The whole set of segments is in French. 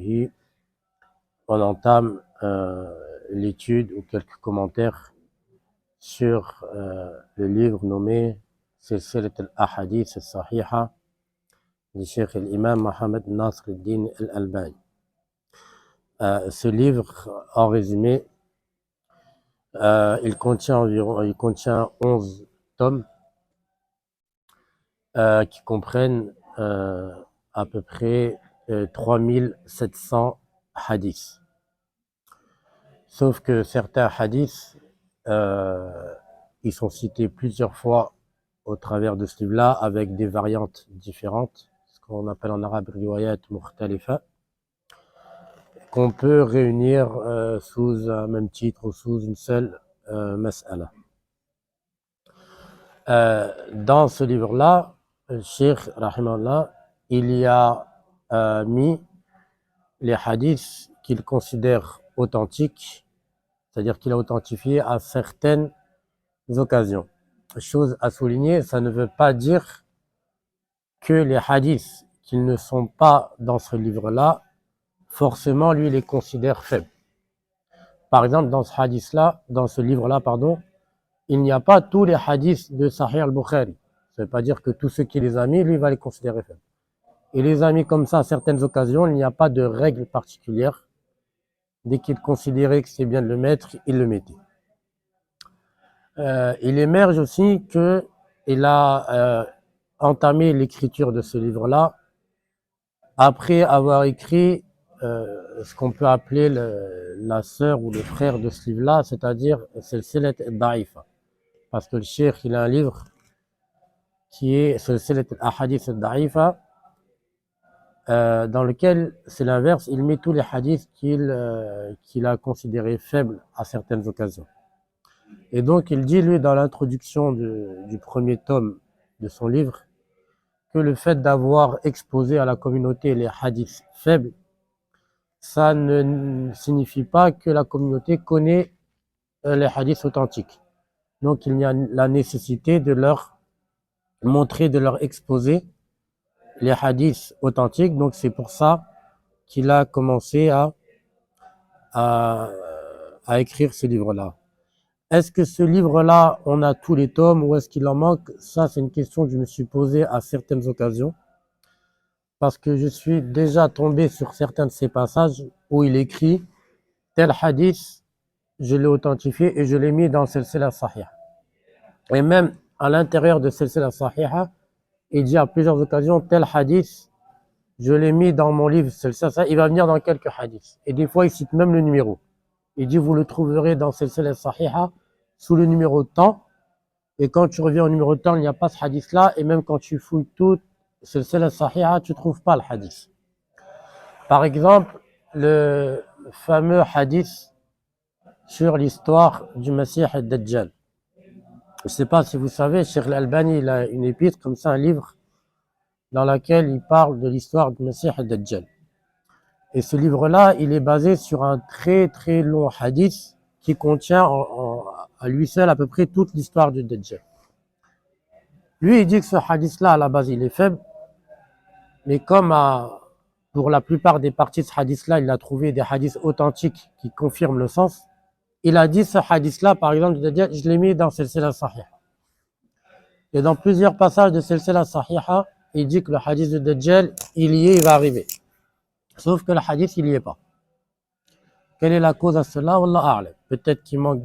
fiqhi, on entame l'étude ou quelques commentaires sur le livre nommé Silsilat al-Ahadith al-Sahiha du Cheikh l'imam Mohammed Nasr al-Din al-Albani. Ce livre, en résumé, il contient 11 tomes qui comprennent à peu près 3700 hadiths. Sauf que certains hadiths, ils sont cités plusieurs fois au travers de ce livre-là avec des variantes différentes, ce qu'on appelle en arabe riwayat mukhtalifa, qu'on peut réunir sous un même titre ou sous une seule mas'ala. Dans ce livre-là, le Cheikh, rahimahullah, il y a mis les hadiths qu'il considère authentiques, c'est-à-dire qu'il a authentifié à certaines occasions. Chose à souligner, ça ne veut pas dire que les hadiths qui ne sont pas dans ce livre-là, forcément, lui, les considère faibles. Par exemple, dans ce livre-là, il n'y a pas tous les hadiths de Sahih al-Bukhari. Ça ne veut pas dire que tous ceux qui les a mis, lui, va les considérer faibles. Il les a mis comme ça à certaines occasions, il n'y a pas de règle particulière. Dès qu'il considérait que c'est bien de le mettre, il le mettait. Il émerge aussi qu'il a entamé l'écriture de ce livre-là après avoir écrit ce qu'on peut appeler la sœur ou le frère de ce livre-là, c'est-à-dire Silsilat al-Da'ifa. Parce que le cheikh, il a un livre qui est Silsilat al-Ahadith al-Da'ifa, dans lequel c'est l'inverse, il met tous les hadiths qu'il a considérés faibles à certaines occasions. Et donc il dit, lui, dans l'introduction du premier tome de son livre, que le fait d'avoir exposé à la communauté les hadiths faibles, ça ne signifie pas que la communauté connaît les hadiths authentiques. Donc il y a la nécessité de leur montrer, de leur exposer les hadiths authentiques. Donc c'est pour ça qu'il a commencé à écrire ce livre-là. Est-ce que ce livre-là, on a tous les tomes ou est-ce qu'il en manque? Ça, c'est une question que je me suis posée à certaines occasions. Parce que je suis déjà tombé sur certains de ces passages où il écrit tel hadith, je l'ai authentifié et je l'ai mis dans Silsila Sahiha. Et même à l'intérieur de Silsila Sahiha, il dit à plusieurs occasions tel hadith, je l'ai mis dans mon livre Silsila Sahiha. Il va venir dans quelques hadiths. Et des fois, il cite même le numéro. Il dit vous le trouverez dans Silsila Sahiha sous le numéro temps. Et quand tu reviens au numéro temps, il n'y a pas ce hadith-là. Et même quand tu fouilles tout Silsila Sahiha, tu ne trouves pas le hadith. Par exemple, le fameux hadith sur l'histoire du Messie ad-Dajjal. Je ne sais pas si vous savez, Cheikh al-Albani, il a une épître, comme ça, un livre, dans lequel il parle de l'histoire du Messie ad-Dajjal. Et ce livre-là, il est basé sur un très très long hadith qui contient à lui seul à peu près toute l'histoire du Dajjal. Lui, il dit que ce hadith-là, à la base, il est faible, mais comme pour la plupart des parties de ce hadith-là, il a trouvé des hadiths authentiques qui confirment le sens, il a dit ce hadith-là, par exemple, je l'ai mis dans Silsila Sahiha. Et dans plusieurs passages de Silsila Sahiha, il dit que le hadith de Dajjal, il y est, il va arriver. Sauf que le hadith, il n'y est pas. Quelle est la cause à cela? Wallah a'lam. Peut-être qu'il manque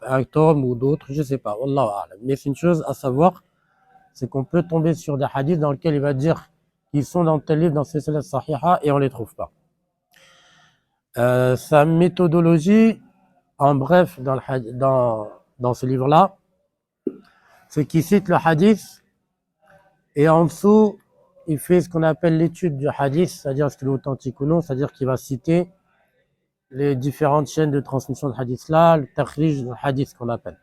un tome ou d'autres, je ne sais pas. Wallah a'lam. Mais c'est une chose à savoir, c'est qu'on peut tomber sur des hadiths dans lesquels il va dire qu'ils sont dans tel livre, dans Silsila Sahiha, et on ne les trouve pas. Sa méthodologie, en bref, dans ce livre-là, c'est qu'il cite le hadith et en dessous, il fait ce qu'on appelle l'étude du hadith, c'est-à-dire est-ce qu'il est authentique ou non, c'est-à-dire qu'il va citer les différentes chaînes de transmission de hadith-là, le takhrij du hadith qu'on appelle.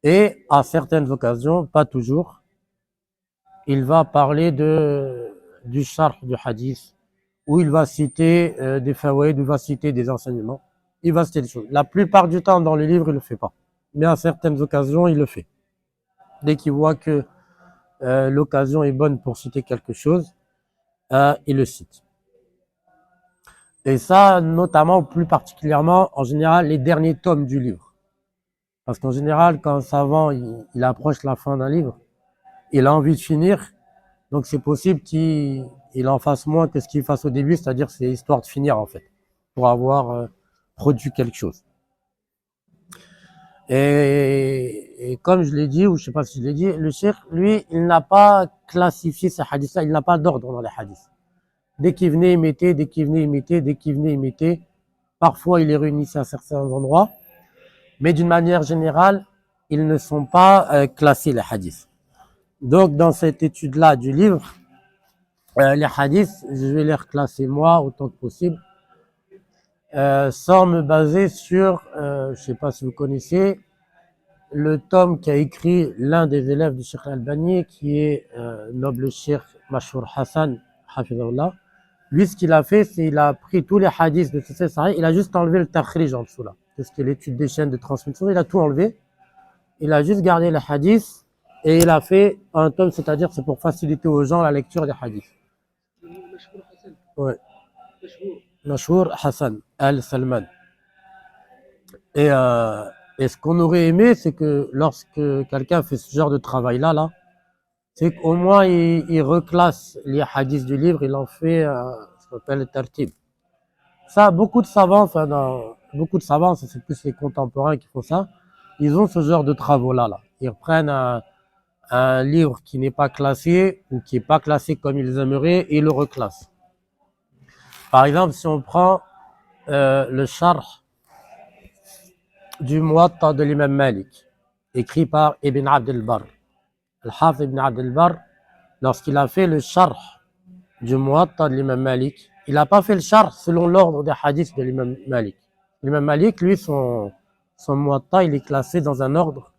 Et à certaines occasions, pas toujours, il va parler du sharh du hadith, où il va citer des fawaïd, où il va citer des enseignements. Il va citer des choses. La plupart du temps, dans le livre, il ne le fait pas. Mais à certaines occasions, il le fait. Dès qu'il voit que l'occasion est bonne pour citer quelque chose, il le cite. Et ça, notamment, plus particulièrement, en général, les derniers tomes du livre. Parce qu'en général, quand un savant il approche la fin d'un livre, il a envie de finir, donc c'est possible qu'il en fasse moins que ce qu'il fasse au début, c'est-à-dire c'est histoire de finir en fait, pour avoir produit quelque chose. Et comme je l'ai dit, ou je sais pas si je l'ai dit, le cheikh, lui, il n'a pas classifié ces hadiths-là, il n'a pas d'ordre dans les hadiths. Dès qu'il venait, il mettait, dès qu'il venait, il mettait, dès qu'il venait, il mettait. Parfois, il les réunissait à certains endroits, mais d'une manière générale, ils ne sont pas classés, les hadiths. Donc, dans cette étude-là du livre, les hadiths, je vais les reclasser moi autant que possible, sans me baser sur, je sais pas si vous connaissez, le tome qu'a écrit l'un des élèves du Cheikh Al-Albani, qui est noble Cheikh Mashour Hassan, hafidhahullah. Lui, ce qu'il a fait, c'est qu'il a pris tous les hadiths de ces sahih, il a juste enlevé le takhrij en dessous là. Tout ce qui est l'étude des chaînes de transmission, il a tout enlevé. Il a juste gardé les hadiths et il a fait un tome, c'est-à-dire c'est pour faciliter aux gens la lecture des hadiths. Ouais. Mashour Hassan Al-Salman. Et, et ce qu'on aurait aimé, c'est que lorsque quelqu'un fait ce genre de travail-là, c'est qu'au moins il reclasse les hadiths du livre, il en fait ce qu'on appelle le tartib. Ça, beaucoup de savants, ça c'est plus les contemporains qui font ça, ils ont ce genre de travaux-là. Ils reprennent un livre qui n'est pas classé ou qui n'est pas classé comme ils aimeraient et ils le reclassent. Par exemple, si on prend le Sharh du Muwatta de l'imam Malik, écrit par Ibn Abd al-Barr. Al-Hafidh Ibn Abd al-Barr, lorsqu'il a fait le Sharh du Muwatta de l'imam Malik, il n'a pas fait le Sharh selon l'ordre des hadiths de l'imam Malik. L'imam Malik, lui, son Muwatta, il est classé dans un ordre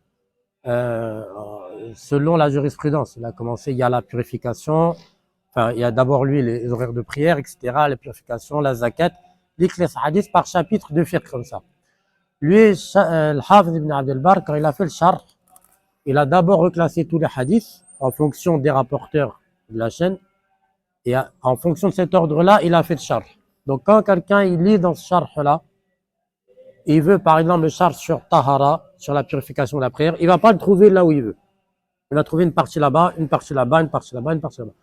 selon la jurisprudence. Il a commencé, il y a la purification, enfin, il y a d'abord lui les horaires de prière, etc., la purification, la zakat, il classe hadith par chapitre de fiqh comme ça. Lui, le Hafidh Ibn Abd al-Barr, quand il a fait le Sharh, il a d'abord reclassé tous les hadiths en fonction des rapporteurs de la chaîne, et en fonction de cet ordre-là, il a fait le Sharh. Donc quand quelqu'un il lit dans ce Sharh-là, il veut par exemple le Sharh sur Tahara, sur la purification de la prière, il va pas le trouver là où il veut. Il va trouver une partie là-bas, une partie là-bas, une partie là-bas, une partie là-bas.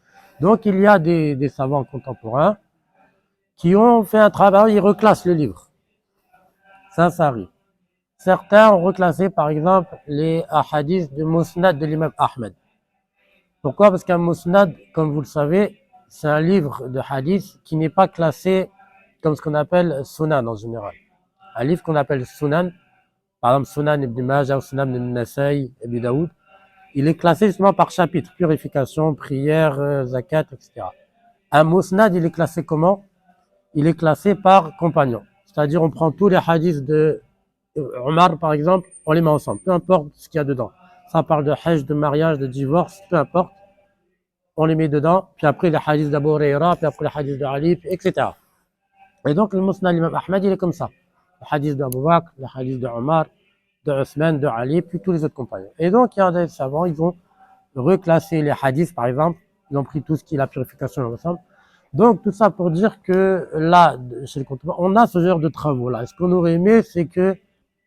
Donc il y a des savants contemporains qui ont fait un travail, ils reclassent le livre. Ça arrive. Certains ont reclassé par exemple les hadiths de Musnad de l'imam Ahmed. Pourquoi? Parce qu'un Musnad, comme vous le savez, c'est un livre de hadith qui n'est pas classé comme ce qu'on appelle Sunan en général. Un livre qu'on appelle Sunan, par exemple Sunan ibn Majah ou Sunan ibn Nasaï, ibn Daoud, il est classé justement par chapitre, purification, prière, zakat, etc. Un Musnad, il est classé comment? Il est classé par compagnon. C'est-à-dire on prend tous les hadiths de Omar par exemple, on les met ensemble, peu importe ce qu'il y a dedans. Ça parle de hajj, de mariage, de divorce, peu importe. On les met dedans, puis après les hadiths d'Abu Huraira, puis après les hadiths de Ali, etc. Et donc le Musnad l'imam Ahmed, il est comme ça. Les hadiths d'Abu Bakr, les hadiths de Omar, de Othman, de Ali, puis tous les autres compagnons. Et donc il y a des savants, ils ont reclassé les hadiths par exemple, ils ont pris tout ce qui est la purification ensemble. Donc tout ça pour dire que là, chez les contemporains, on a ce genre de travaux-là. Et ce qu'on aurait aimé, c'est que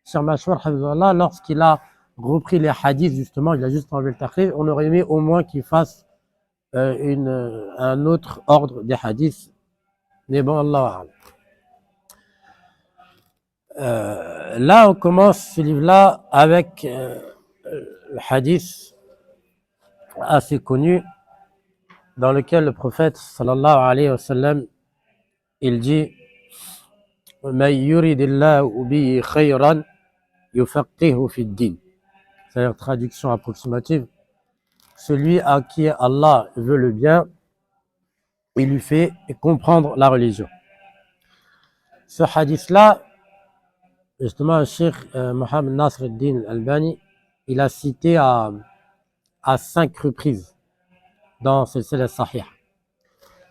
Cheikh Mashour, lorsqu'il a repris les hadiths, justement, il a juste enlevé le takhrij, on aurait aimé au moins qu'il fasse un autre ordre des hadiths. Mais bon, Allah. Là, on commence ce livre-là avec le hadith assez connu dans lequel le prophète sallallahu alayhi wa sallam il dit "Man yuridillahu bihi khayran yufaqihu fi ad-din". C'est-à-dire traduction approximative, celui à qui Allah veut le bien, il lui fait comprendre la religion. Ce hadith-là, justement, le Cheikh Mohammed Nasr al-Din al-Albani, il a cité à 5 reprises dans Silsila Sahih.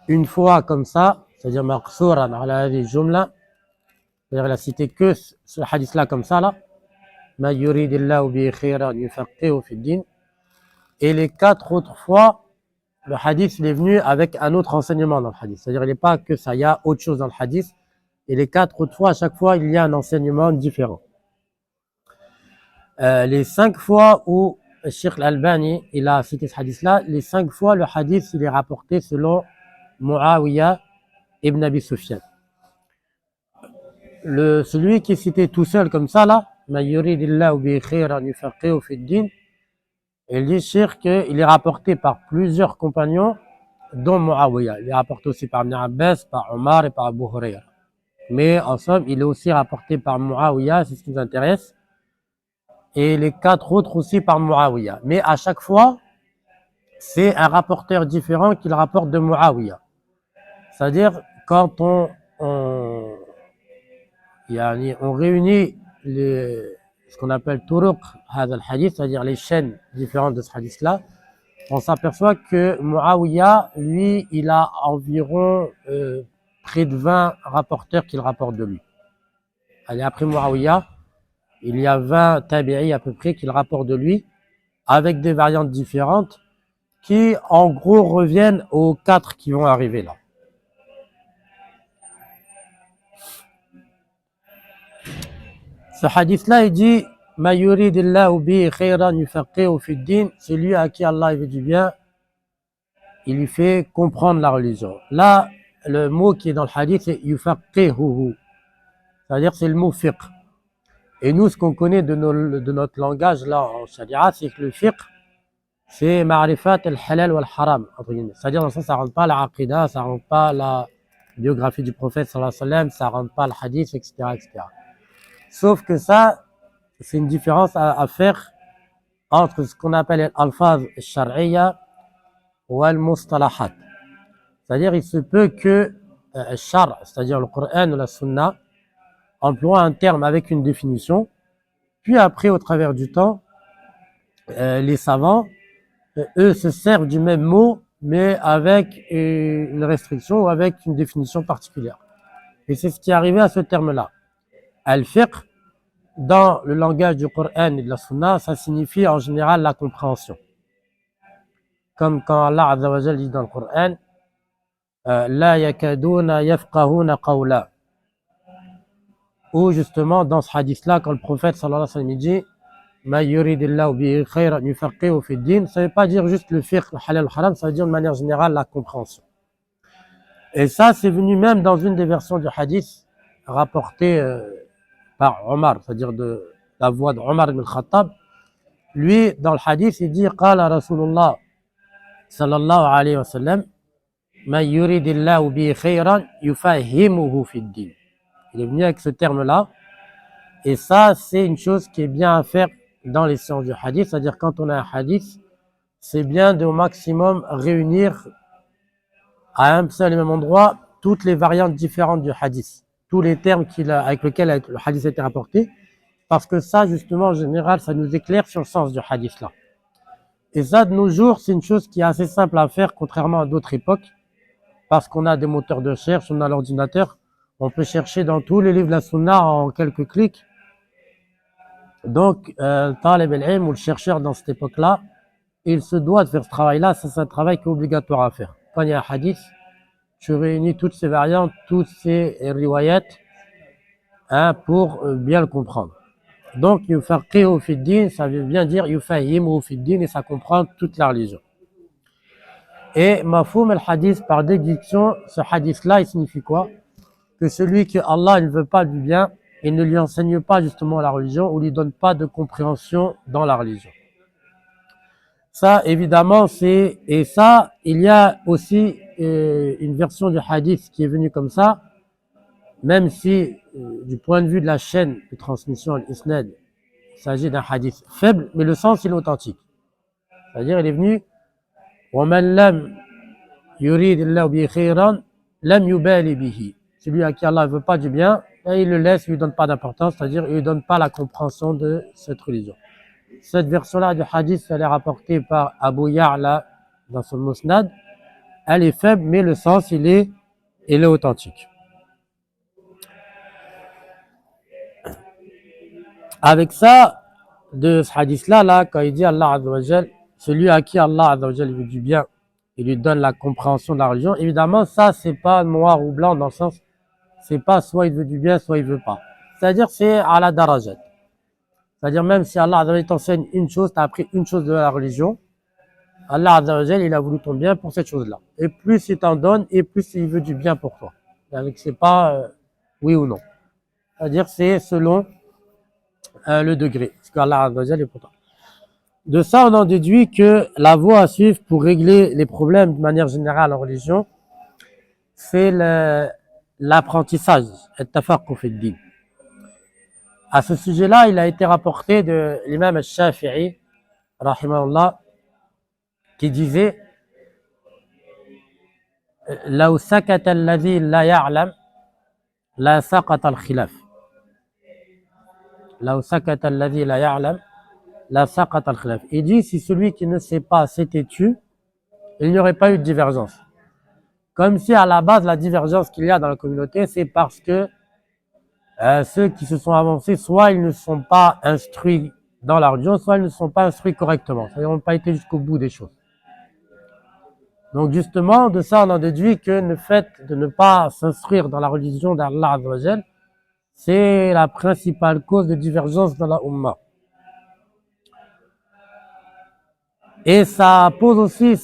Une fois comme ça, c'est-à-dire maqsouran ala hadhihi jumla, c'est-à-dire il a cité que ce hadith-là comme ça, là, ma yuridillahu bihi khayran yufaqihu fi ad-din. Et les 4 autres fois, le hadith il est venu avec un autre enseignement dans le hadith. C'est-à-dire il n'est pas que ça, il y a autre chose dans le hadith. Et les 4 autres fois, à chaque fois, il y a un enseignement différent. Les 5 fois où Cheikh Al-Albani il a cité ce hadith-là, les 5 fois, le hadith il est rapporté selon Muawiyah ibn Abi Sufyan. Celui qui est cité tout seul comme ça, là, Ma yuridillahu bihi khayran yufaqihu fi ddin, il dit Cheikh qu'il est rapporté par plusieurs compagnons, dont Muawiyah. Il est rapporté aussi par Ibn Abbas, par Omar et par Abu Hurayra. Mais en somme, il est aussi rapporté par Muawiyah, c'est ce qui nous intéresse. Et les 4 autres aussi par Muawiyah. Mais à chaque fois, c'est un rapporteur différent qui le rapporte de Muawiyah. C'est-à-dire, quand on réunit ce qu'on appelle turuq hadha al-hadith, c'est-à-dire les chaînes différentes de ce hadith-là, on s'aperçoit que Muawiyah, lui, il a environ près de 20 rapporteurs qu'il rapporte de lui. Allez, après Muawiyah, il y a 20 tabi'i à peu près qu'il rapporte de lui, avec des variantes différentes, qui en gros reviennent aux 4 qui vont arriver là. Ce hadith-là, il dit Ma yuridillahu bihi khayran yufaqihu fi ddin, celui à qui Allah veut du bien, il lui fait comprendre la religion. Là, le mot qui est dans le hadith, c'est yufaqihuhu, c'est-à-dire c'est le mot fiqh. Et nous, ce qu'on connaît de notre langage là en sharia, c'est que le fiqh, c'est ma'rifat al-halal wal-haram, c'est-à-dire dans le sens, ça rentre pas la aqidah, ça rentre pas la biographie du prophète sallallahu alayhi wa sallam, ça rentre pas le hadith, etc., etc. Sauf que ça, c'est une différence à faire entre ce qu'on appelle al-alfaz al-shar'iyya ou al-mustalahat. C'est-à-dire, il se peut que shar, c'est-à-dire le Coran ou la Sunna, emploie un terme avec une définition, puis après, au travers du temps, les savants, eux, se servent du même mot, mais avec une restriction ou avec une définition particulière. Et c'est ce qui est arrivé à ce terme-là. Al-fiqh, dans le langage du Coran et de la Sunna, ça signifie en général la compréhension. Comme quand Allah Azza wa Jalla dit dans le Coran, La yakaduna yafqahuna qawla. Ou justement, dans ce hadith-là, quand le prophète sallallahu alayhi wa sallam dit Ma yuridillahu bihi khayran yufaqihu fi ddin, ça ne veut pas dire juste le fiqh, le halal, le haram, ça veut dire de manière générale la compréhension. Et ça, c'est venu même dans une des versions du hadith rapportée par Omar, c'est-à-dire de la voix d'Omar ibn Khattab. Lui, dans le hadith, il dit Qala Rasulullah sallallahu alayhi wa sallam Ma yuridillahu bihi khayran yufahimuhu fi ddin. Il est venu avec ce terme-là. Et ça, c'est une chose qui est bien à faire dans les sciences du hadith, c'est-à-dire quand on a un hadith, c'est bien de au maximum réunir à un seul et même endroit toutes les variantes différentes du hadith, tous les termes avec lesquels le hadith a été rapporté, parce que ça, justement, en général, ça nous éclaire sur le sens du hadith là. Et ça, de nos jours, c'est une chose qui est assez simple à faire, contrairement à d'autres époques, parce qu'on a des moteurs de recherche, on a l'ordinateur, on peut chercher dans tous les livres de la Sunna en quelques clics. Donc, Talib al-Ilm ou le chercheur dans cette époque-là, il se doit de faire ce travail-là, c'est un travail qui est obligatoire à faire. Quand il y a un hadith, tu réunis toutes ces variantes, toutes ces riwayat, pour bien le comprendre. Donc, yufaqihu fi ddin, ça veut bien dire yufahimuhu fi ddin, et ça comprend toute la religion. Et mafhoum al-hadith, par déduction, ce hadith-là, il signifie quoi? Que celui que Allah ne veut pas du bien, il ne lui enseigne pas justement la religion ou lui donne pas de compréhension dans la religion. Ça, évidemment, et ça, il y a aussi une version du hadith qui est venue comme ça, même si, du point de vue de la chaîne de transmission, l'isnad, il s'agit d'un hadith faible, mais le sens, il est authentique. C'est-à-dire, il est venu, وَمَنْ لَمْ يُرِيدِ اللَّهُ بِهِ خَيْرًا لَمْ يُبَالِ بِهِ. Celui à qui Allah ne veut pas du bien, et il le laisse, il ne lui donne pas d'importance, c'est-à-dire il ne lui donne pas la compréhension de cette religion. Cette version-là du hadith, elle est rapportée par Abu Ya'la dans son Musnad. Elle est faible, mais le sens, il est authentique. Avec ça, de ce hadith-là, là, quand il dit Allah Azza wa Jal, celui à qui Allah Azza wa Jal veut du bien, il lui donne la compréhension de la religion. Évidemment, ça, c'est pas noir ou blanc dans le sens, C'est pas soit il veut du bien, soit il veut pas. C'est-à-dire c'est à la darajat. C'est-à-dire même si Allah t'enseigne une chose, tu as appris une chose de la religion, Allah il a voulu ton bien pour cette chose-là. Et plus il t'en donne, et plus il veut du bien pour toi. C'est pas oui ou non. C'est-à-dire c'est selon le degré. Parce qu'Allah est pour toi. De ça, on en déduit que la voie à suivre pour régler les problèmes de manière générale en religion, c'est l'apprentissage, à ce sujet-là, il a été rapporté de l'imam al-Shafi'i, rahimahullah, qui disait لو سكت الذي لا يعلم لا سقط الخلاف لو سكت الذي لا يعلم لا سقط الخلاف. Il dit si celui qui ne sait pas s'était tu, il n'y aurait pas eu de divergence. Comme si à la base la divergence qu'il y a dans la communauté, c'est parce que ceux qui se sont avancés, soit ils ne sont pas instruits dans la religion, soit ils ne sont pas instruits correctement. Ils n'ont pas été jusqu'au bout des choses. Donc justement, de ça, on en déduit que le fait de ne pas s'instruire dans la religion d'Allah Azzawajal, c'est la principale cause de divergence dans la Ummah. Et ça pose aussi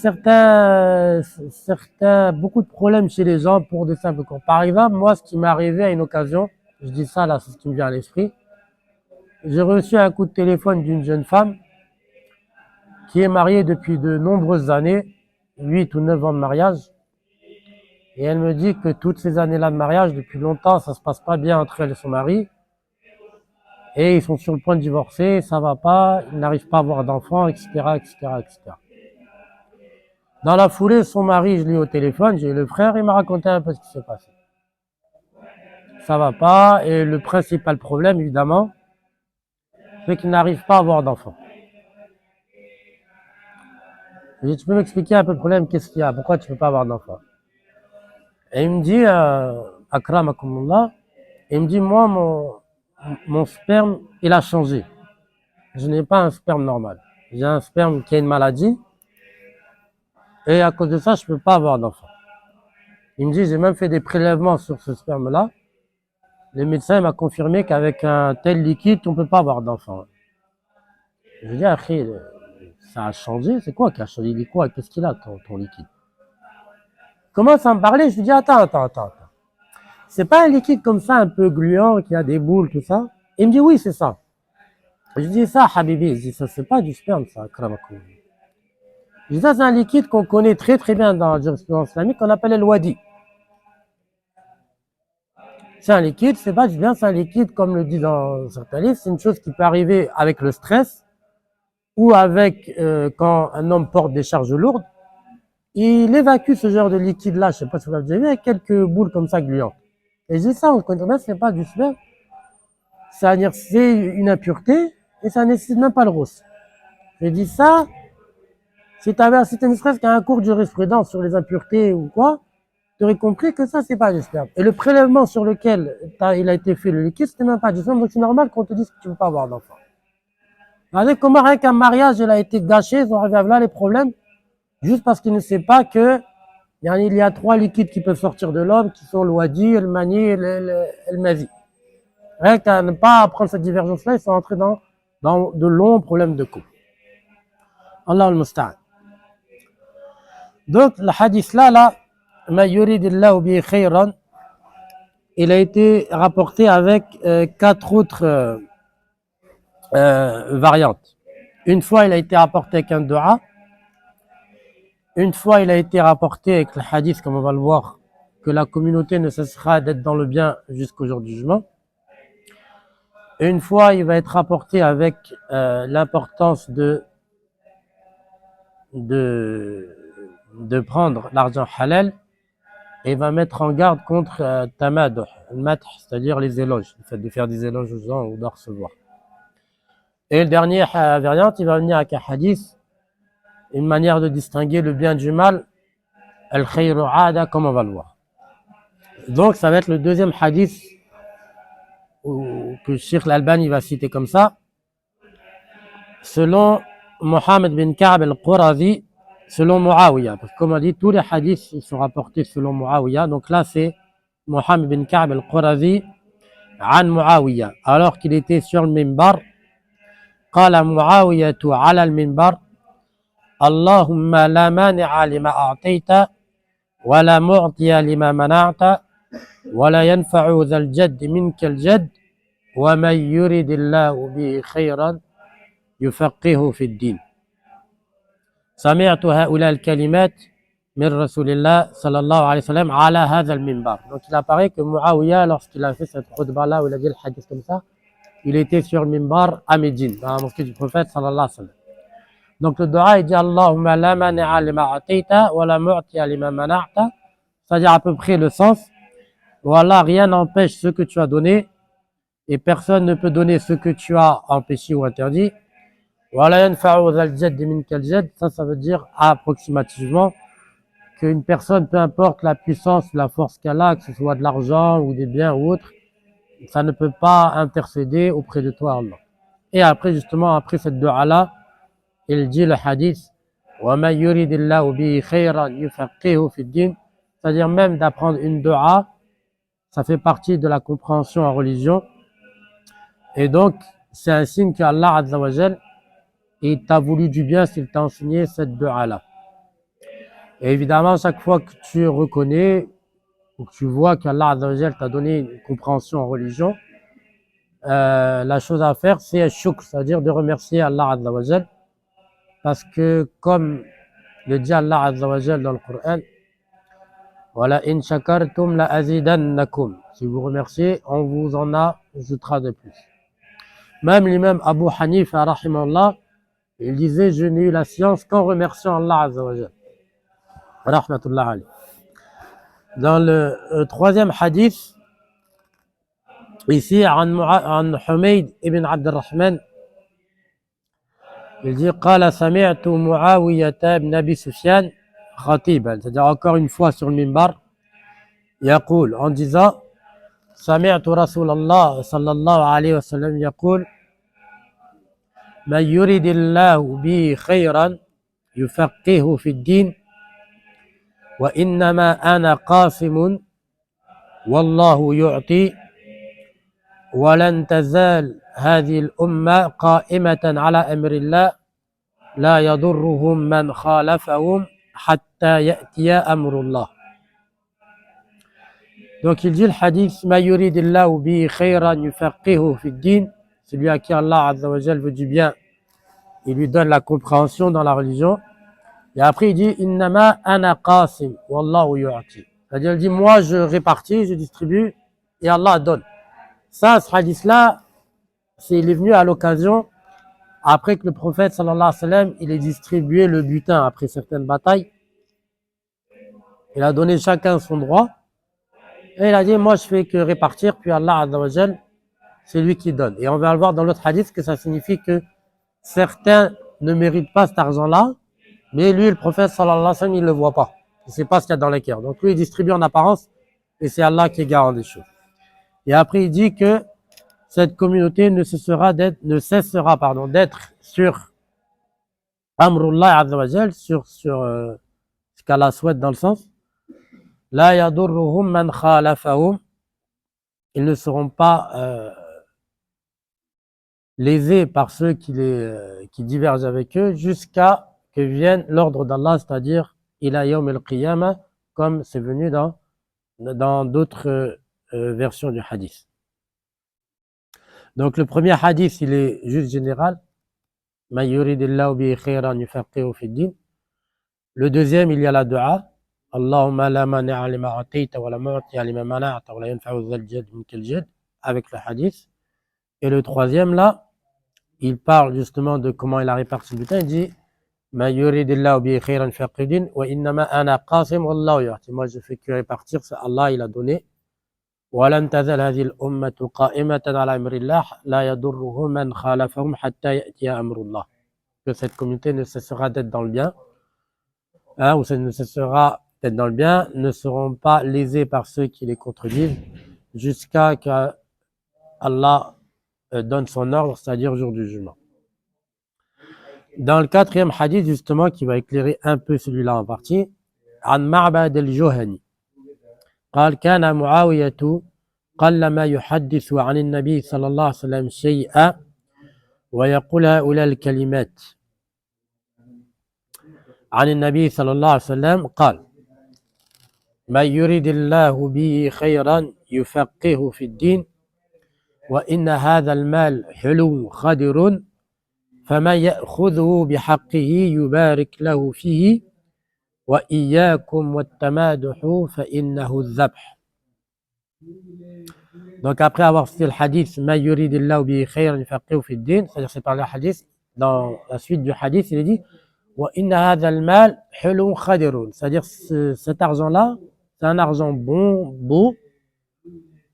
beaucoup de problèmes chez les gens pour de simples causes. Par exemple, moi, ce qui m'est arrivé à une occasion, je dis ça là, c'est ce qui me vient à l'esprit, j'ai reçu un coup de téléphone d'une jeune femme qui est mariée depuis de nombreuses années, 8 ou 9 ans de mariage, et elle me dit que toutes ces années-là de mariage, depuis longtemps, ça se passe pas bien entre elle et son mari, et ils sont sur le point de divorcer, ça va pas, ils n'arrivent pas à avoir d'enfants, etc., etc., etc. Dans la foulée, son mari, je l'ai eu au téléphone, j'ai eu le frère, il m'a raconté un peu ce qui s'est passé. Ça va pas, et le principal problème, évidemment, c'est qu'ils n'arrivent pas à avoir d'enfants. Je dis, tu peux m'expliquer un peu le problème, qu'est-ce qu'il y a, pourquoi tu peux pas avoir d'enfants? Et il me dit, akramakumullah, il me dit, moi, mon sperme, il a changé. Je n'ai pas un sperme normal. J'ai un sperme qui a une maladie, et à cause de ça, je peux pas avoir d'enfants. Il me dit, j'ai même fait des prélèvements sur ce sperme-là. Le médecin m'a confirmé qu'avec un tel liquide, on peut pas avoir d'enfants. Je lui dis, après, ça a changé, c'est quoi qui a changé? Il dit quoi? Qu'est-ce qu'il a, ton liquide? Il commence à me parler, je lui dis, attends. C'est pas un liquide comme ça, un peu gluant, qui a des boules, tout ça? Il me dit, oui, c'est ça. Je dis, ça, Habibi, je dis, ça, c'est pas du sperme, ça, kramakoum. Je dis, ça, c'est un liquide qu'on connaît très très bien dans la jurisprudence islamique, qu'on appelle le wadi. C'est un liquide, c'est pas du bien, c'est un liquide, comme le dit dans certains livres, c'est une chose qui peut arriver avec le stress, ou avec, quand un homme porte des charges lourdes, il évacue ce genre de liquide-là, je sais pas si vous l'avez vu, avec quelques boules comme ça gluantes. Et je dis ça, on connaît bien, c'est pas du sperme. C'est-à-dire, c'est une impureté, et ça nécessite même pas le rose. Je dis ça, si t'avais assisté ne serait-ce qu'à un cours de jurisprudence sur les impuretés ou quoi, tu aurais compris que ça, c'est pas du sperme. Et le prélèvement sur lequel il a été fait le liquide, c'était même pas du sperme, donc c'est normal qu'on te dise que tu ne veux pas avoir d'enfant. Regardez comment rien qu'un mariage, il a été gâché, ils ont arrivé à là les problèmes, juste parce qu'il ne sait pas que il y a 3 liquides qui peuvent sortir de l'homme, qui sont le wadi, le mani et le mazi. Rien qu'à ne pas apprendre cette divergence-là, ils sont entrés dans de longs problèmes de couple. Allah al-Musta'an. Donc, le hadith là, ma yuridillahu bi khayran, il a été rapporté avec 4 autres variantes. Une fois, il a été rapporté avec un dua. Une fois, il a été rapporté avec le hadith, comme on va le voir, que la communauté ne cessera d'être dans le bien jusqu'au jour du jugement. Une fois, il va être rapporté avec l'importance de prendre l'argent halal, et il va mettre en garde contre tamaduh, c'est-à-dire les éloges, le fait de faire des éloges aux gens ou de recevoir. Et le dernier variante, il va venir avec un hadith, une manière de distinguer le bien du mal, al-khayru aada, comme on va le voir. Donc, ça va être le deuxième hadith que Cheikh Al-Albani va citer comme ça. Selon Mohammed bin Ka'b al-Qurazi, selon Muawiyah. Parce que comme on dit, tous les hadiths ils sont rapportés selon Muawiyah. Donc là, c'est Mohammed bin Ka'b al-Qurazi, عن معاوية, alors qu'il était sur le minbar, قال معاوية على المنبر اللهم لا مانع لما أعطيت ولا معطي لما منعت ولا ينفع ذا الجد منك الجد ومن يرد الله به خيرا يفقهه في الدين. سمعت هؤلاء الكلمات من رسول الله صلى الله عليه وسلم على هذا المنبر. Donc il apparaît que Muawiyah, lorsqu'il a fait cette khutbah là où il a dit le hadith comme ça, il était sur le minbar à Médine, dans la mosquée du prophète sallallahu alayhi wa sallam. Donc le dua il dit Allahumma la mani'a lima a'tayta wa la mu'tiya lima mana'ta, c'est-à-dire à peu près le sens, voilà, rien n'empêche ce que tu as donné et personne ne peut donner ce que tu as empêché ou interdit. Ça veut dire approximativement qu'une personne, peu importe la puissance, la force qu'elle a, que ce soit de l'argent ou des biens ou autre, ça ne peut pas intercéder auprès de toi, Allah. Et après, justement, après cette dua-là, il dit le hadith, c'est-à-dire même d'apprendre une dua, ça fait partie de la compréhension en religion. Et donc, c'est un signe qu'Allah Azza wa Jal, il t'a voulu du bien s'il t'a enseigné cette dua-là. Et évidemment, chaque fois que tu reconnais ou que tu vois qu'Allah Azza wa Jal t'a donné une compréhension en religion, la chose à faire, c'est shukr, c'est-à-dire de remercier Allah Azza wa Jal. Parce que, comme le dit Allah Azza wa Jal dans le Coran, Wala in shakartum la azidannakum. Si vous remerciez, on vous en ajoutera de plus. Même l'imam Abu Hanifa, rahimahullah, il disait, je n'ai eu la science qu'en remerciant Allah Azza wa Jal. Rahmatullah alayh. Dans le troisième hadith, ici, عن حميد ibn Abd al-Rahman, il dit, قال سمعت معاوية بن أبي سفيان خطيبا, c'est-à-dire encore une fois sur le minbar, يقول, en disant, سمعت رسول الله صلى الله عليه وسلم يقول من يريد الله به خيرا يفقهه في الدين وإنما أنا قاسم والله يعطي ولن تزال هذه الأمة قائمة على أمر الله لا يضرهم من خالفهم حتى يأتي أمر الله. Donc il dit le hadith ما يريد الله به خيرا يفقهه في الدين, celui à qui Allah Azza wa Jal veut du bien, il lui donne la compréhension dans la religion. Et après il dit innama ana qasim wallahu yu'ti, c'est-à-dire il dit moi je répartis, je distribue et Allah donne. Ça, ce hadith là, il est venu à l'occasion après que le prophète sallallahu alayhi wa sallam il ait distribué le butin après certaines batailles. Il a donné chacun son droit et il a dit moi je fais que répartir, puis Allah Azza wa Jal c'est lui qui donne. Et on va le voir dans l'autre hadith que ça signifie que certains ne méritent pas cet argent-là, mais lui, le prophète sallallahu alayhi wa sallam, il ne le voit pas. Il ne sait pas ce qu'il y a dans les cœurs. Donc lui, il distribue en apparence et c'est Allah qui est garant des choses. Et après, il dit que cette communauté ne cessera d'être sur Amrullah Azza wa Jal, sur ce qu'Allah souhaite dans le sens. La yadurruhum man khalafahum. Ils ne seront pas lésés par ceux qui divergent avec eux jusqu'à que vienne l'ordre d'Allah, c'est-à-dire ila yawm al-qiyamah, comme c'est venu dans d'autres versions du hadith. Donc le premier hadith, il est juste général. Ma yuridillahu bihi khayran yufaqihu fi din. Le deuxième, il y a la dua. Allahumma la mani'a lima atayta wa la mu'tiya lima mana'ta wa la yanfa'u dhal jadd minkal jadd, avec le hadith. Et le troisième, là, il parle justement de comment il a réparti le butin. Il dit Ma yuridillahu bihi khayran yufaqihu fi din wa innama ana qasim wallahu yu'ti. Moi, je fais que répartir, c'est Allah, il a donné. ولن تزال هذه الأمة قائمة على أمر الله لا يضره من خالفهم حتى يأتي أمر الله. Que cette communauté ne cessera d'être dans le bien, ou ça ne cessera d'être dans le bien, ne seront pas lésés par ceux qui les contredisent jusqu'à que Allah donne son ordre, c'est-à-dire au jour du jugement. Dans le quatrième hadith, justement, qui va éclairer un peu celui-là en partie, عن معبد الجهني. قال كان معاوية قلما يحدث عن النبي صلى الله عليه وسلم شيئا ويقول هؤلاء الكلمات عن النبي صلى الله عليه وسلم قال من يريد الله به خيرا يفقهه في الدين وإن هذا المال حلو خضر فمن يأخذه بحقه يبارك له فيه وإياكم والتمادح فإنه الذبح. Donc après avoir cité le hadith ما يريد الله به خيرا يفقهه في الدين, c'est-à-dire c'est par le hadith, dans la suite du hadith il est dit وإن هذا المال حلو خضر, c'est-à-dire cet argent-là c'est un argent bon, beau,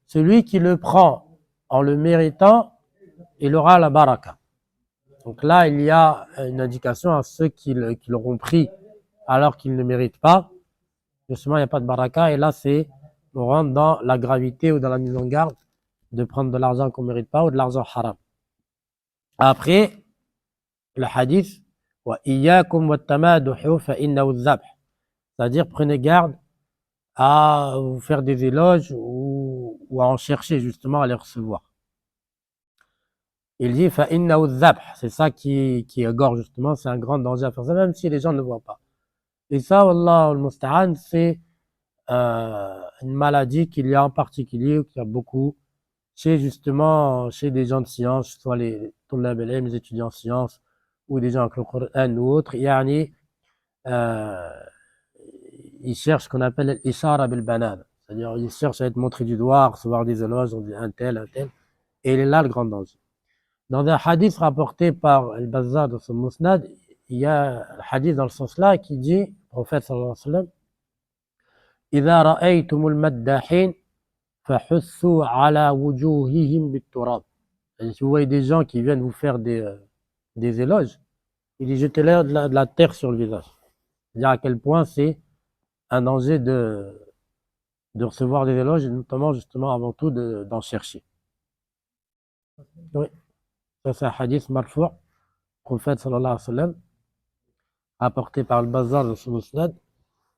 celui qui le prend en le méritant il aura la baraka. Donc là, il y a une indication à ceux qui l'auront pris alors qu'ils ne méritent pas. Justement, il n'y a pas de baraka. Et là, on rentre dans la gravité ou dans la mise en garde de prendre de l'argent qu'on ne mérite pas ou de l'argent haram. Après, le hadith, وَإِيَّاكُمْ وَالتَّمَادُحُ فَإِنَّهُ الذَّبْحُ. C'est-à-dire, prenez garde à vous faire des éloges ou à en chercher justement à les recevoir. Il dit فَإِنَّهُ الذَّبْحُ, c'est ça qui égorge justement, c'est un grand danger à faire ça, même si les gens ne le voient pas. Et ça, Wallah al-Musta'an, c'est une maladie qu'il y a en particulier, qu'il y a beaucoup chez des gens de science, soit les étudiants en sciences, ou des gens avec le Coran ou autres, yani, ils cherchent ce qu'on appelle l'ishara bil banan, c'est-à-dire ils cherchent à être montrés du doigt, à recevoir des éloges, on dit un tel, et il est là le grand danger. Dans un hadith rapporté par Al-Bazzar dans son Musnad, il y a un hadith dans le sens-là qui dit, le prophète sallallahu alayhi wa sallam, إِذَا رَأَيْتُمُ الْمَدَّاحِينَ فَحُثُّوا عَلَى وُجُوهِهِمْ بِالتُّرَابِ. Si vous voyez des gens qui viennent vous faire des éloges, il dit jetez-leur de la terre sur le visage. C'est-à-dire à quel point c'est un danger de recevoir des éloges, et notamment justement avant tout d'en chercher. Oui. Ça, c'est un hadith marfou', prophète sallallahu alayhi wa sallam, apporté par le Bazzar dans son Musnad.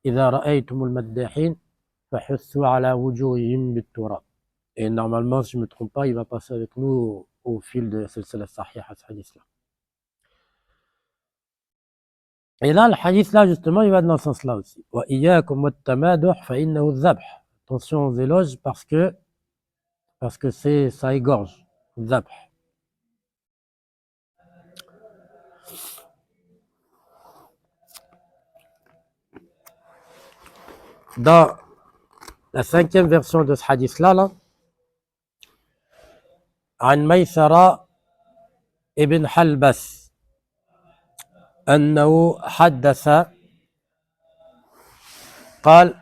إِذَا رَأَيْتُمُ الْمَدَّاحِينَ فَحُثُّوا عَلَى وُجُوهِهِمْ بِالتُّرَابِ. Et normalement, si je ne me trompe pas, il va passer avec nous au fil de Silsila Sahiha, ce hadith-là. Et là, le hadith-là, justement, il va dans ce sens-là aussi. وَإِيَّاكُمْ وَالتَّمَادُحْ فَإِنَّهُ الذَّبْحُ. Attention aux éloges parce que ça égorge. Zabh. Dans la 5e version de ce hadith-là, عن ميسرة ابن حلبس أنه حدث قال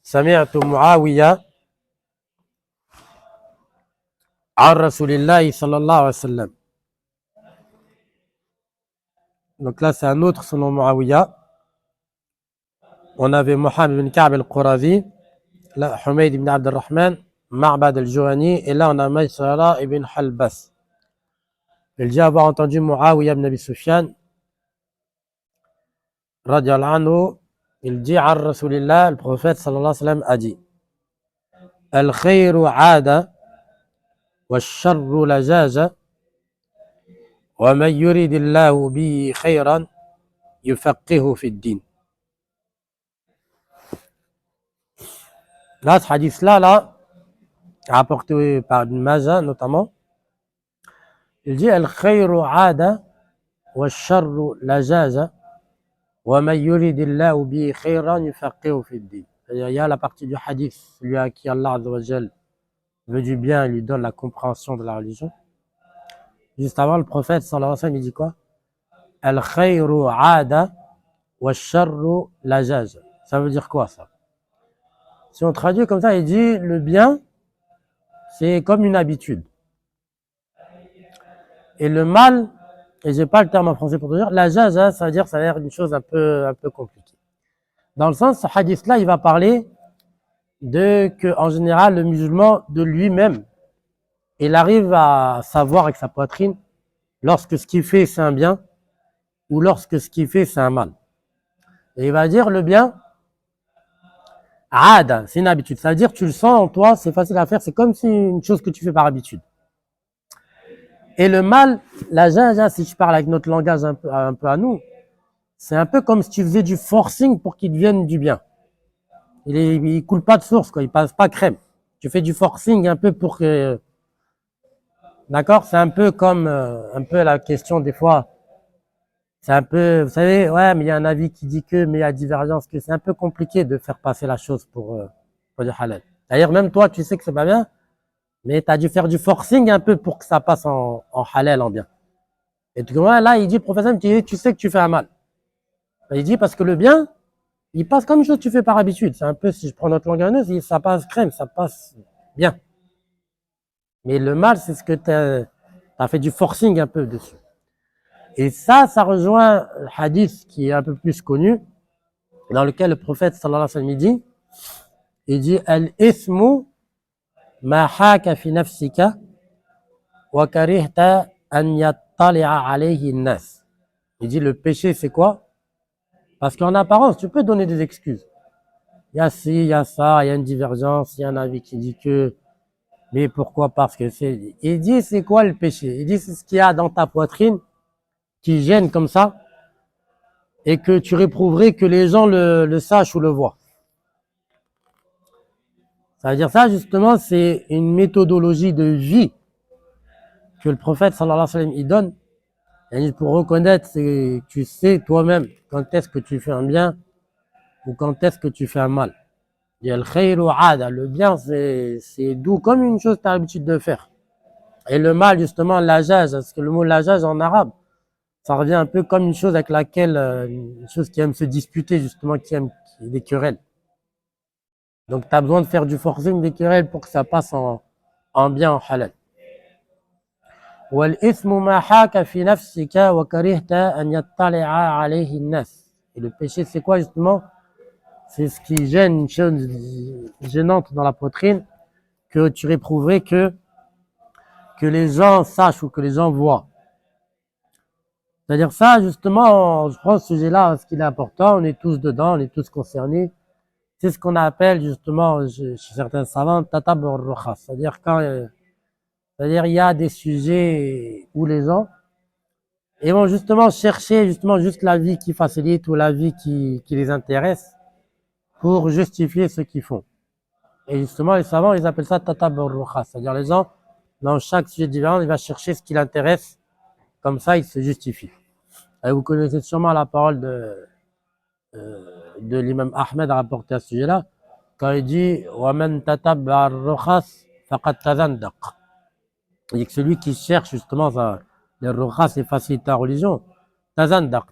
سمعت معاوية عن رسول الله صلى الله عليه وسلم. Donc là c'est un autre selon Muawiya. On avait Mohammed ibn Ka'b al-Qurazi, là Humayd ibn Abd al-Rahman, Ma'bad al-Juhani, et là on a Maysara ibn Halbas. Il dit avoir entendu Muawiya ibn Abi Sufyan radiyallahu anhu, il dit à Rasulillah, le prophète sallallahu alayhi wa sallam a dit Al-khayru 'ada wa-sharru lajaja wa man yuridillahu bihi khayran yufaqihu fi ad-din. Là, ce hadith-là, rapporté par Ibn Majah notamment, il dit Al-khayru 'ada wa-sharru lajaja wa man yuridillahu bihi khayran yufaqihu fi ad-din. Il y a la partie du hadith, celui à qui Allah Azza wa Jal veut du bien et lui donne la compréhension de la religion. Juste avant, le prophète sallallahu alayhi wa sallam, il dit quoi? Al-khayru 'ada wa-sharru lajaja. Ça veut dire quoi ça? Si on traduit comme ça, il dit le bien, c'est comme une habitude. Et le mal, et j'ai pas le terme en français pour te dire, la jaza, ça veut dire ça a l'air d'une chose un peu compliquée. Dans le sens, ce hadith-là, il va parler que, en général, le musulman de lui-même, il arrive à savoir avec sa poitrine lorsque ce qu'il fait c'est un bien ou lorsque ce qu'il fait c'est un mal. Et il va dire le bien, Ada, c'est une habitude. C'est-à-dire, tu le sens en toi, c'est facile à faire, c'est comme si une chose que tu fais par habitude. Et le mal, la jaja, si je parle avec notre langage un peu à nous, c'est un peu comme si tu faisais du forcing pour qu'il devienne du bien. Il coule pas de source, quoi. Il passe pas crème. Tu fais du forcing un peu pour que, d'accord? C'est un peu comme, un peu la question des fois. C'est un peu, vous savez, ouais, mais il y a un avis qui dit que, mais il y a divergence que c'est un peu compliqué de faire passer la chose pour du halal. D'ailleurs, même toi, tu sais que c'est pas bien, mais tu as dû faire du forcing un peu pour que ça passe en halal, en bien. Et tu vois, là, il dit, professeur, tu sais que tu fais un mal. Il dit, parce que le bien, il passe comme une chose que tu fais par habitude. C'est un peu, si je prends notre langage, ça passe crème, ça passe bien. Mais le mal, c'est ce que tu as fait du forcing un peu dessus. Et ça rejoint le hadith qui est un peu plus connu, dans lequel le prophète sallallahu alayhi wa sallam il dit al-ithmu ma haka fi nafsika wa karihta an yattali'a alayhi an-nas. Il dit le péché c'est quoi? Parce qu'en apparence, tu peux donner des excuses. Il y a ci, il y a ça, il y a une divergence, il y a un avis qui dit que, mais pourquoi? Parce que c'est, il dit c'est quoi le péché? Il dit c'est ce qu'il y a dans ta poitrine qui gêne comme ça et que tu réprouverais que les gens le sachent ou le voient. Ça veut dire ça, justement, c'est une méthodologie de vie que le prophète, sallallahu alayhi wa sallam, il donne. Et pour reconnaître, tu sais toi-même quand est-ce que tu fais un bien ou quand est-ce que tu fais un mal. Il y a le khayru ada, le bien, c'est doux comme une chose que tu as l'habitude de faire. Et le mal, justement, l'ajaj, parce que le mot l'ajaj en arabe, ça revient un peu comme une chose avec laquelle, une chose qui aime se disputer, justement, qui aime des querelles. Donc, tu as besoin de faire du forcing des querelles pour que ça passe en bien, en halal. والإثم ما حاك في نفسك وكرهت أن يطلع عليه الناس. Et le péché, c'est quoi justement? C'est ce qui gêne, une chose gênante dans la poitrine, que tu réprouverais que les gens sachent ou que les gens voient. C'est-à-dire ça, justement, je prends ce sujet-là, ce qu'il est important, on est tous dedans, on est tous concernés. C'est ce qu'on appelle justement, chez certains savants, tatabur rukhas. C'est-à-dire c'est-à-dire il y a des sujets où les gens et vont justement chercher justement juste la vie qui facilite ou la vie qui les intéresse pour justifier ce qu'ils font. Et justement, les savants, ils appellent ça tatabur rukhas. C'est-à-dire les gens, dans chaque sujet différent, ils vont chercher ce qui l'intéresse. Comme ça, il se justifie. Et vous connaissez sûrement la parole de l'imam Ahmed rapporté à ce sujet-là, quand il dit وَمَنْ تَتَبَّعَ الرُّخَص فَقَدْ تَزَنْدَقَ. Il dit que celui qui cherche justement les rukhas, c'est faciliter la religion. Tazandaq,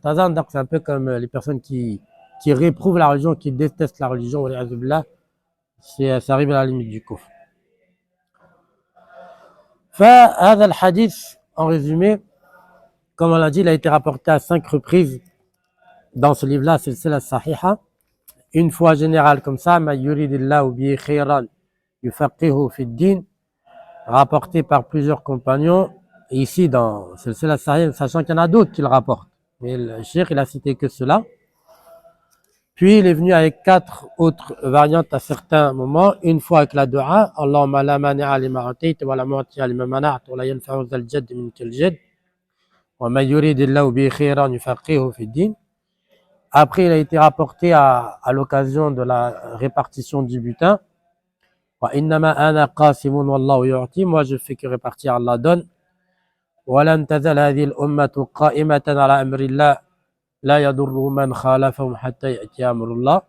c'est un peu comme les personnes qui réprouvent la religion, qui détestent la religion. Ça arrive à la limite du kufr. فهذا الحديث, en résumé, comme on l'a dit, il a été rapporté à 5 reprises dans ce livre-là, c'est la Sahiha. Une fois général comme ça, ma yuridillahu bihi khayran yufaqihu fi din, rapporté par plusieurs compagnons. Et ici, dans c'est la Sahiha, sachant qu'il y en a d'autres qui le rapportent. Mais le cheikh, il a cité que cela. Puis, il est venu avec 4 autres variantes à certains moments. Une fois avec la dua, Allahumma la mani'a lima atayta wa la mu'ti'a lima mana'ta wa la yanfa'u dhal jadd minkal jadd. Wa ma yuridillahu bihi khayran yufaqihu fi din. Après, il a été rapporté à l'occasion de la répartition du butin. Wa innama ana qasimun wallahu yu'ti. Moi, je fais que répartir, Allah donne. Wa lan tazal hadhihi al-ummatu qa'imatan ala amri Allah la yadurru man khalafahum hatta ya'ti amrullah.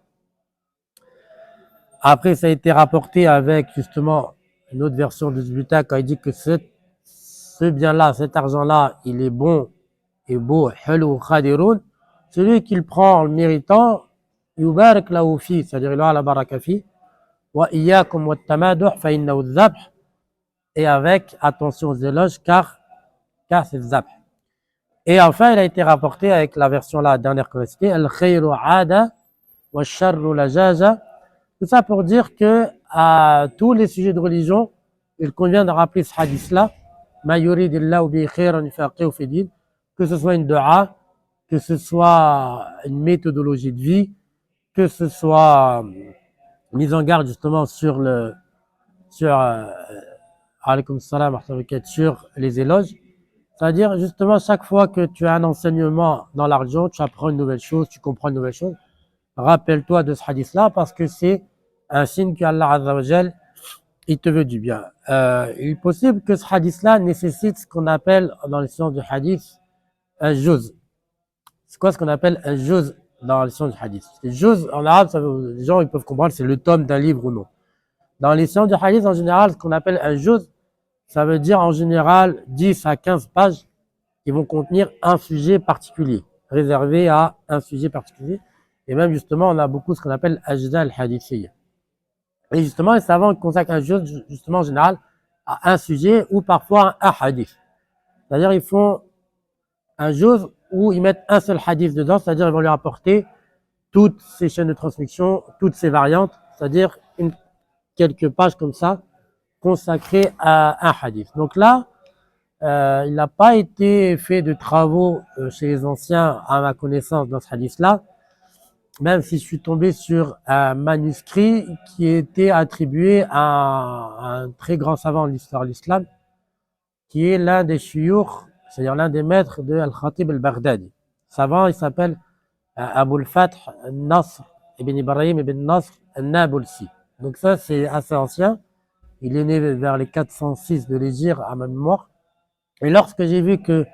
Après, ça a été rapporté avec justement une autre version de ce butin quand il dit que ce bien-là, cet argent-là, il est bon et beau, halu khadirun. Celui qui le prend en le méritant, yubarak lahu fi, c'est-à-dire il aura la baraka fi. Wa iyyakum wat tamaduh fa innahu dhabh. Et avec attention aux éloges, car c'est dhabh. Et enfin, il a été rapporté avec la version la dernière qu'on a citée, al khayru ada wa sharru lajaja. Tout ça pour dire que à tous les sujets de religion, il convient de rappeler ce hadith-là, ma yuridillahu bihi khayran yufaqihu fi din, que ce soit une dua, que ce soit une méthodologie de vie, que ce soit mise en garde justement sur alaykoum salam, sur les éloges. C'est-à-dire, justement, chaque fois que tu as un enseignement dans la religion, tu apprends une nouvelle chose, tu comprends une nouvelle chose, rappelle-toi de ce hadith-là parce que c'est un signe qu'Allah Azza wa Jal, il te veut du bien. Il est possible que ce hadith-là nécessite ce qu'on appelle dans les sciences du hadith un juz. C'est quoi ce qu'on appelle un juz dans les sciences du hadith? Le juz, en arabe, les gens ils peuvent comprendre, c'est le tome d'un livre ou non. Dans les sciences du hadith, en général, ce qu'on appelle un juz, ça veut dire en général 10 à 15 pages qui vont contenir un sujet particulier, réservé à un sujet particulier. Et même justement, on a beaucoup ce qu'on appelle ajda al-hadithiyya. Et justement, les savants consacrent un juz, justement en général, à un sujet ou parfois un hadith. C'est-à-dire, ils font un juz où ils mettent un seul hadith dedans, c'est-à-dire ils vont lui apporter toutes ces chaînes de transmission, toutes ces variantes, c'est-à-dire quelques pages comme ça, consacrées à un hadith. Donc là, il n'a pas été fait de travaux chez les anciens, à ma connaissance, dans ce hadith-là, même si je suis tombé sur un manuscrit qui était attribué à un très grand savant de l'histoire de l'islam, qui est l'un des shuyukh, c'est-à-dire l'un des maîtres de Al-Khatib al-Baghdadi. Savant, il s'appelle Abu al-Fath al-Nasr ibn Ibrahim ibn Nasr al-Nabulsi. Donc ça, c'est assez ancien. Il est né vers les 406 de l'Hégire à ma mémoire. Et lorsque j'ai vu que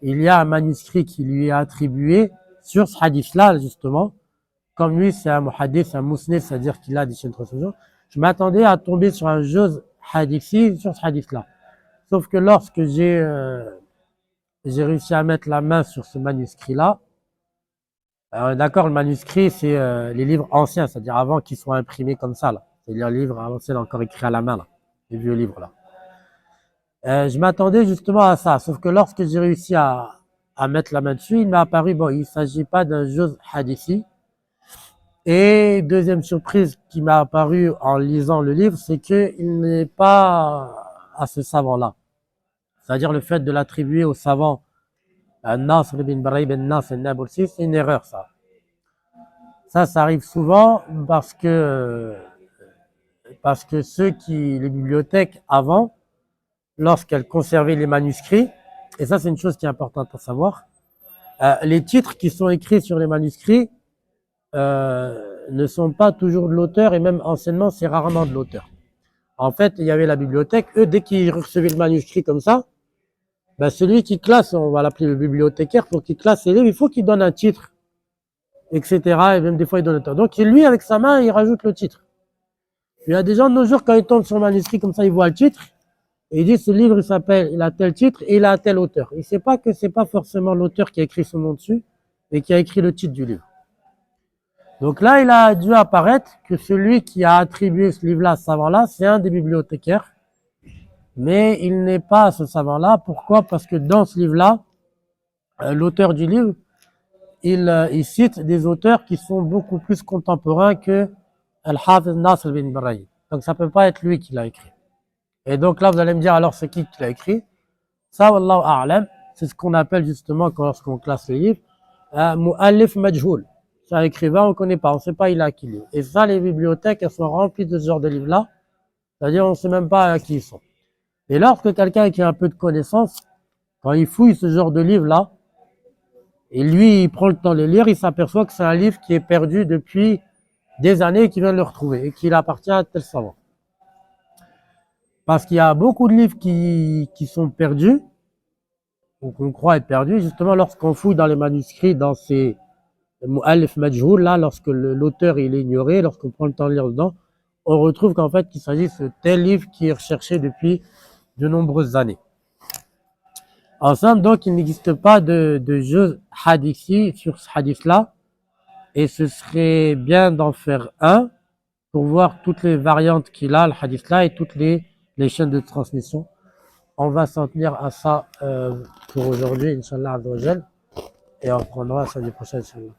il y a un manuscrit qui lui est attribué sur ce hadith-là, justement, comme lui, c'est un muhaddith, un mousnid, c'est-à-dire qu'il a des chaînes de transmission, je m'attendais à tomber sur un juz hadithi sur ce hadith-là. Sauf que lorsque j'ai réussi à mettre la main sur ce manuscrit-là, d'accord, le manuscrit, c'est les livres anciens, c'est-à-dire avant qu'ils soient imprimés comme ça, là. C'est-à-dire les livres anciens encore écrits à la main, là, les vieux livres, là. Je m'attendais justement à ça, sauf que lorsque j'ai réussi à mettre la main dessus, il m'est apparu, bon, il ne s'agit pas d'un juz hadithi. Et deuxième surprise qui m'a apparue en lisant le livre, c'est qu'il n'est pas à ce savant-là. C'est-à-dire le fait de l'attribuer au savant Nasr ibn Ibrahim ibn Nasr al-Nabulsi, c'est une erreur, ça. Ça arrive souvent parce que les bibliothèques avant, lorsqu'elles conservaient les manuscrits, et ça c'est une chose qui est importante à savoir, les titres qui sont écrits sur les manuscrits ne sont pas toujours de l'auteur, et même anciennement c'est rarement de l'auteur. En fait, il y avait la bibliothèque, eux dès qu'ils recevaient le manuscrit comme ça, ben celui qui classe, on va l'appeler le bibliothécaire, pour qu'il classe ses livres, il faut qu'il donne un titre, etc. Et même des fois il donne un temps. Donc lui avec sa main, il rajoute le titre. Il y a des gens de nos jours, quand ils tombent sur le manuscrit comme ça, ils voient le titre, et ils disent ce livre il a tel titre et il a tel auteur. Il ne sait pas que c'est pas forcément l'auteur qui a écrit son nom dessus, mais qui a écrit le titre du livre. Donc là, il a dû apparaître que celui qui a attribué ce livre-là à ce savant-là, c'est un des bibliothécaires, mais il n'est pas ce savant-là. Pourquoi? Parce que dans ce livre-là, l'auteur du livre, il cite des auteurs qui sont beaucoup plus contemporains que Al-Hafiz Nasr ibn Ibrahim. Donc ça peut pas être lui qui l'a écrit. Et donc là, vous allez me dire, alors c'est qui l'a écrit? Ça, wallahu a'lam, c'est ce qu'on appelle justement, lorsqu'on classe les livres, mu'allif majhoul. C'est un écrivain, on ne connaît pas, on ne sait pas il a qui livre. Et ça, les bibliothèques, elles sont remplies de ce genre de livres-là. C'est-à-dire, on ne sait même pas à qui ils sont. Et lorsque quelqu'un qui a un peu de connaissance, quand il fouille ce genre de livre-là, et lui, il prend le temps de le lire, il s'aperçoit que c'est un livre qui est perdu depuis des années et qu'il vient de le retrouver et qu'il appartient à tel savant. Parce qu'il y a beaucoup de livres qui sont perdus, ou qu'on croit être perdus, justement lorsqu'on fouille dans les manuscrits, dans ces mu'allif majhoul, là, lorsque l'auteur il est ignoré, lorsqu'on prend le temps de lire dedans, on retrouve qu'en fait il s'agit de tel livre qui est recherché depuis de nombreuses années. En somme, donc, il n'existe pas de jeu hadithi sur ce hadith-là, et ce serait bien d'en faire un pour voir toutes les variantes qu'il a, le hadith-là, et toutes les chaînes de transmission. On va s'en tenir à ça pour aujourd'hui, Inch'Allah Azza wa Jal, et on reprendra la semaine prochaine, Inch'Allah.